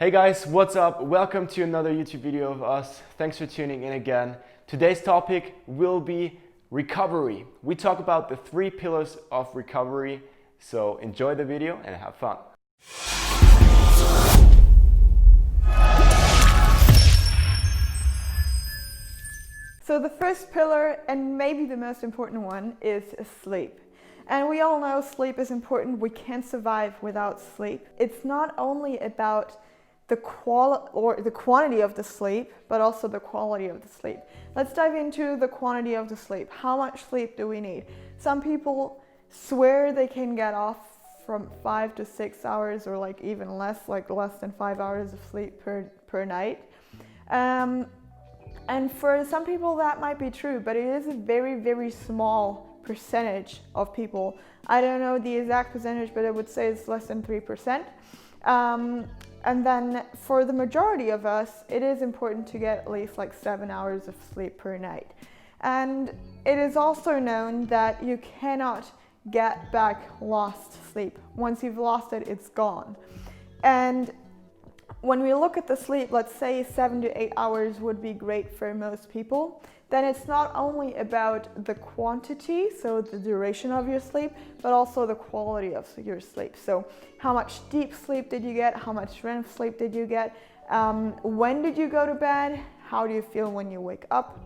Hey guys, what's up? Welcome to another YouTube video of us. Thanks for tuning in again. Today's topic will be recovery. We talk about the 3 pillars of recovery, so enjoy the video and have fun. So the first pillar, and maybe the most important one, is sleep. And we all know sleep is important. We can't survive without sleep. It's not only about the quantity of the sleep, but also the quality of the sleep. Let's dive into the quantity of the sleep. How much sleep do we need? Some people swear they can get off from 5 to 6 hours, or like even less, like less than 5 hours of sleep per night. And for some people that might be true, but it is a very, very small percentage of people. I don't know the exact percentage, but I would say it's less than 3%. And then for the majority of us, it is important to get at least like 7 hours of sleep per night. And it is also known that you cannot get back lost sleep. Once you've lost it, it's gone. And when we look at the sleep, let's say 7 to 8 hours would be great for most people. Then it's not only about the quantity, so the duration of your sleep, but also the quality of your sleep. So how much deep sleep did you get? How much REM sleep did you get? When did you go to bed? How do you feel when you wake up?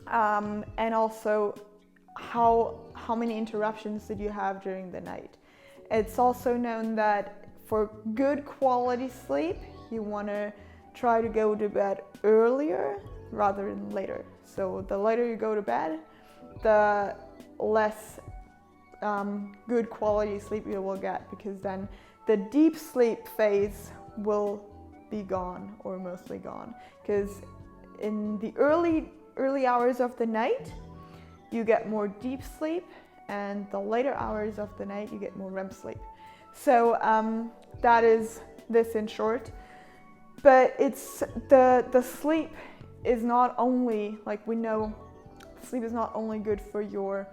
And also how many interruptions did you have during the night? It's also known that for good quality sleep, you want to try to go to bed earlier rather than later. So the later you go to bed, the less good quality sleep you will get, because then the deep sleep phase will be gone, or mostly gone. Because in the early hours of the night, you get more deep sleep, and the later hours of the night, you get more REM sleep. So that is this in short. But it's the sleep is not only, like we know, sleep is not only good for your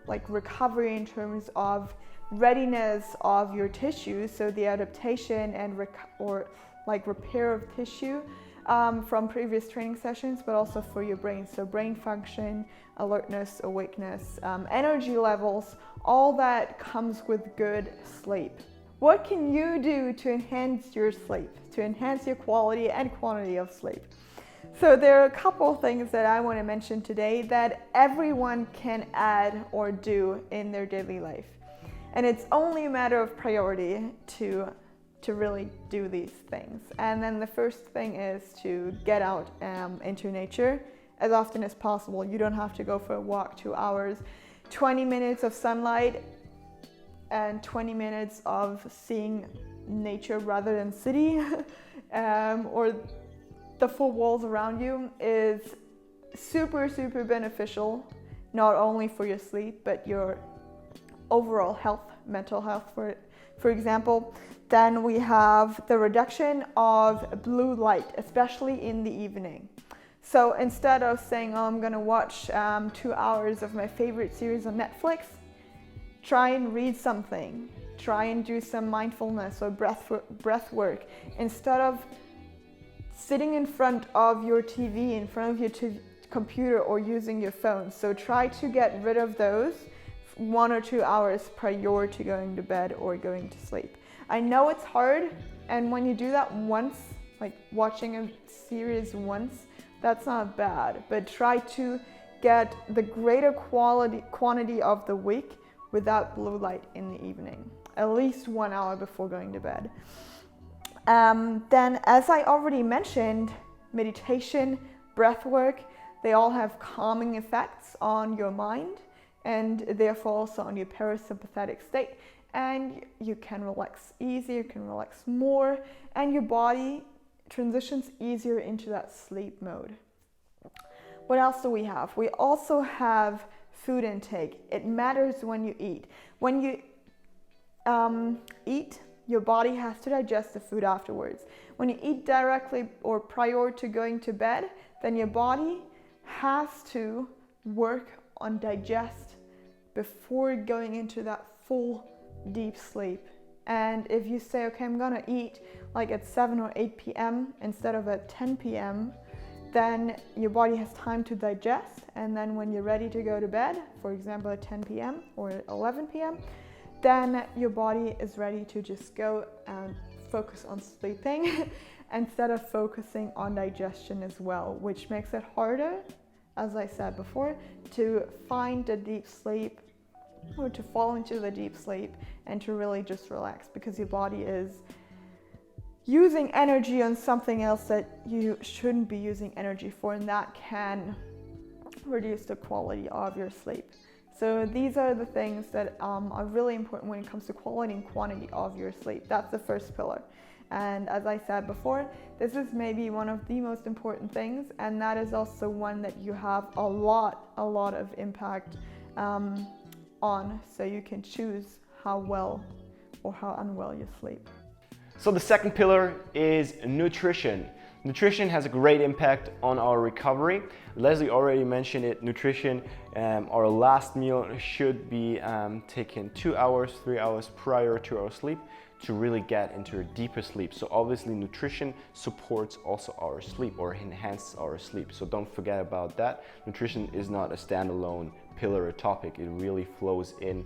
like recovery in terms of readiness of your tissue, so the adaptation and repair of tissue from previous training sessions, but also for your brain. So brain function, alertness, awakeness, energy levels, all that comes with good sleep. What can you do to enhance your sleep, to enhance your quality and quantity of sleep? So there are a couple of things that I want to mention today that everyone can add or do in their daily life. And it's only a matter of priority to really do these things. And then the first thing is to get out into nature as often as possible. You don't have to go for a walk 2 hours. 20 minutes of sunlight and 20 minutes of seeing nature rather than city or the full walls around you is super, super beneficial, not only for your sleep, but your overall health, mental health, for example. Then we have the reduction of blue light, especially in the evening. So instead of saying, oh, I'm gonna watch 2 hours of my favorite series on Netflix, try and read something. Try and do some mindfulness or breath work. Instead of sitting in front of your TV, in front of your computer, or using your phone. So try to get rid of those 1 or 2 hours prior to going to bed or going to sleep. I know it's hard, and when you do that once, like watching a series once, that's not bad, but try to get the greater quantity of the week without blue light in the evening, at least 1 hour before going to bed. Then, as I already mentioned, meditation, breath work, they all have calming effects on your mind and therefore also on your parasympathetic state. And you can relax easier, you can relax more, and your body transitions easier into that sleep mode. What else do we have? We also have food intake. It matters when you eat. When you eat, your body has to digest the food afterwards. When you eat directly or prior to going to bed, then your body has to work on digest before going into that full deep sleep And if you say, okay, I'm gonna eat like at 7 or 8 p.m. instead of at 10 p.m., then your body has time to digest. And then when you're ready to go to bed, for example, at 10 p.m. or 11 p.m., then your body is ready to just go and focus on sleeping instead of focusing on digestion as well, which makes it harder, as I said before, to find the deep sleep or to fall into the deep sleep and to really just relax, because your body is using energy on something else that you shouldn't be using energy for, and that can reduce the quality of your sleep. So these are the things that are really important when it comes to quality and quantity of your sleep. That's the first pillar. And as I said before, this is maybe one of the most important things, and that is also one that you have a lot of impact on, so you can choose how well or how unwell you sleep. So the second pillar is nutrition. Nutrition has a great impact on our recovery. Leslie already mentioned it. Nutrition, our last meal should be taken 2 hours, 3 hours prior to our sleep to really get into a deeper sleep. So obviously nutrition supports also our sleep or enhances our sleep. So don't forget about that. Nutrition is not a standalone pillar or topic. It really flows in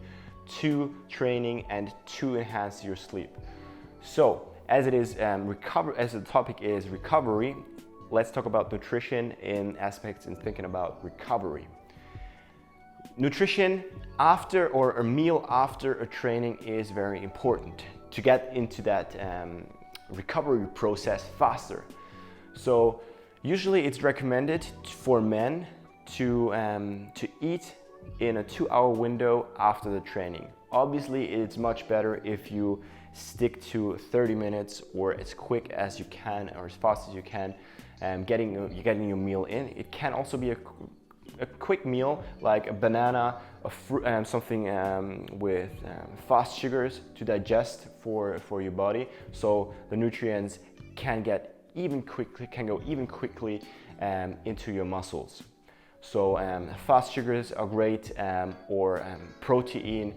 to training and to enhance your sleep. So as it is as the topic is recovery, let's talk about nutrition in aspects in thinking about recovery. Nutrition after or a meal after a training is very important to get into that recovery process faster. So usually it's recommended for men to eat in a 2-hour window after the training. Obviously it's much better if you stick to 30 minutes or as quick as you can or as fast as you can getting your meal in. It can also be a quick meal like a banana, a fruit, something with fast sugars to digest for your body, so the nutrients can go even quickly into your muscles. So fast sugars are great, or protein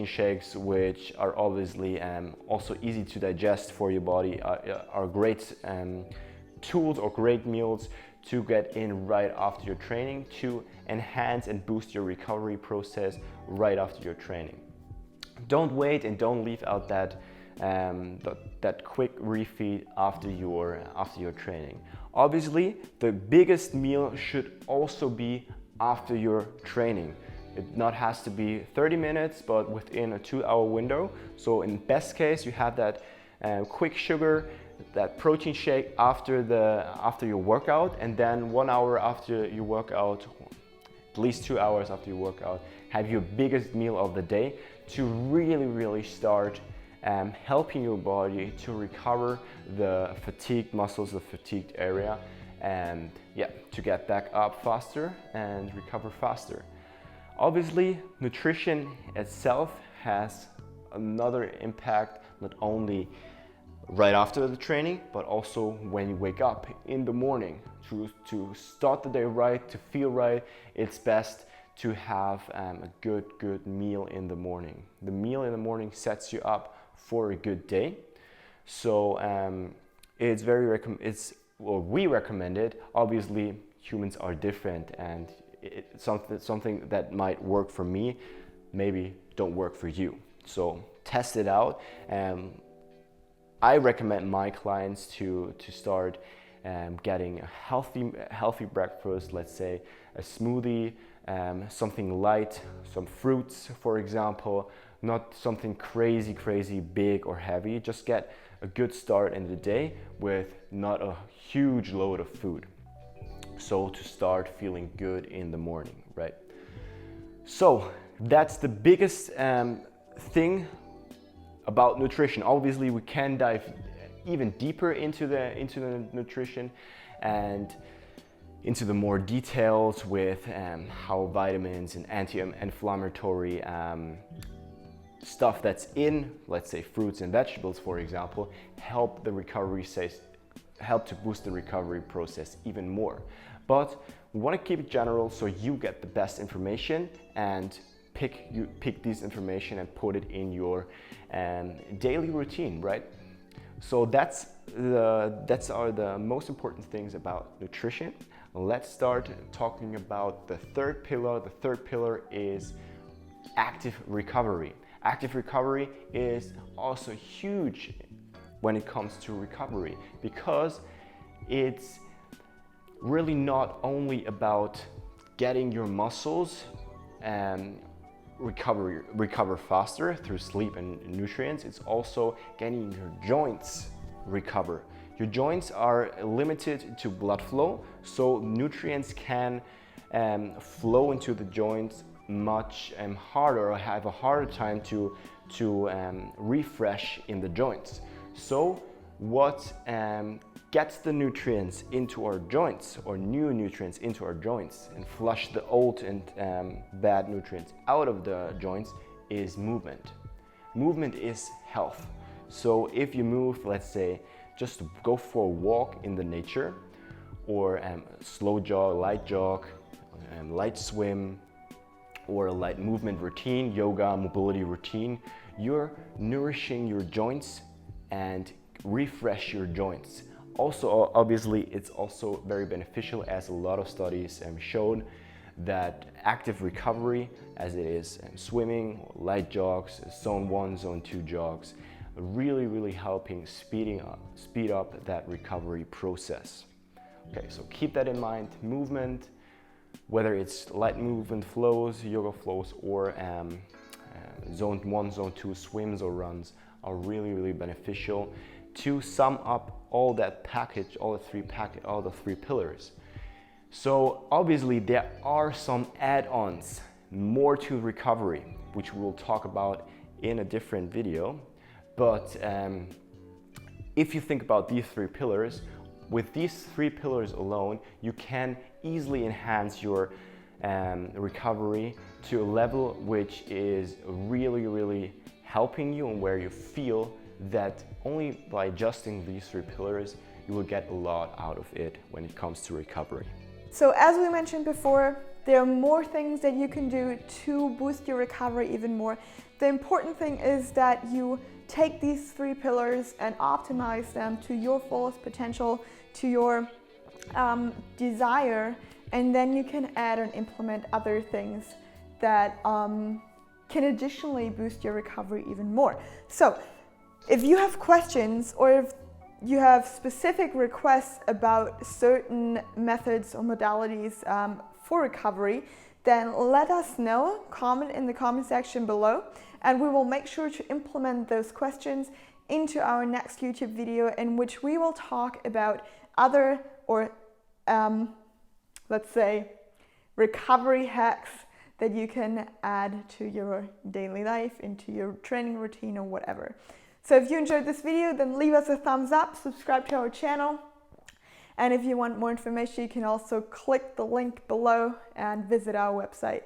shakes, which are obviously also easy to digest for your body, are great tools or great meals to get in right after your training to enhance and boost your recovery process right after your training. Don't wait and don't leave out that quick refeed after your training. Obviously, the biggest meal should also be after your training. It not has to be 30 minutes, but within a 2-hour window. So in best case, you have that quick sugar, that protein shake after your workout, and then 1 hour after your workout, at least 2 hours after your workout, have your biggest meal of the day to really start helping your body to recover the fatigued muscles, the fatigued area, and to get back up faster and recover faster. Obviously, nutrition itself has another impact, not only right after the training, but also when you wake up in the morning. To start the day right, to feel right, it's best to have a good meal in the morning. The meal in the morning sets you up for a good day. So we recommend it. Obviously, humans are different, and it's something that might work for me, maybe don't work for you. So test it out. I recommend my clients to start getting a healthy breakfast, let's say a smoothie, something light, some fruits, for example, not something crazy big or heavy. Just get a good start in the day with not a huge load of food. So to start feeling good in the morning, right? So that's the biggest thing about nutrition. Obviously, we can dive even deeper into the nutrition and into the more details with how vitamins and anti-inflammatory stuff that's in, let's say, fruits and vegetables, for example, help to boost the recovery process even more. But we want to keep it general so you get the best information and pick this information and put it in your daily routine, right? So that's the most important things about nutrition. Let's start talking about the third pillar. The third pillar is active recovery. Active recovery is also huge when it comes to recovery, because it's really not only about getting your muscles recover faster through sleep and nutrients. It's also getting your joints recover. Your joints are limited to blood flow, so nutrients can flow into the joints much harder, or have a harder time to refresh in the joints. So what gets the nutrients into our joints, or new nutrients into our joints, and flush the old and bad nutrients out of the joints, is movement. Movement is health. So if you move, let's say, just go for a walk in the nature, or slow jog, light swim, or a light movement routine, yoga, mobility routine, you're nourishing your joints and refresh your joints. Also, obviously, it's also very beneficial, as a lot of studies shown that active recovery, as it is swimming, light jogs, zone 1, zone 2 jogs, really helping speed up that recovery process. Okay, so keep that in mind. Movement, whether it's light movement flows, yoga flows, or zone 1, zone 2 swims or runs, are really beneficial to sum up all that package, all the three pillars. So obviously there are some add-ons more to recovery, which we'll talk about in a different video. But if you think about these three pillars, with these three pillars alone, you can easily enhance your recovery to a level which is really helping you, and where you feel that only by adjusting these three pillars, you will get a lot out of it when it comes to recovery. So as we mentioned before, there are more things that you can do to boost your recovery even more. The important thing is that you take these three pillars and optimize them to your fullest potential, to your desire, and then you can add and implement other things that can additionally boost your recovery even more. So if you have questions, or if you have specific requests about certain methods or modalities for recovery, then let us know. Comment in the comment section below, and we will make sure to implement those questions into our next YouTube video, in which we will talk about other, or let's say, recovery hacks that you can add to your daily life, into your training routine, or whatever. So if you enjoyed this video, then leave us a thumbs up, subscribe to our channel, and if you want more information, you can also click the link below and visit our website.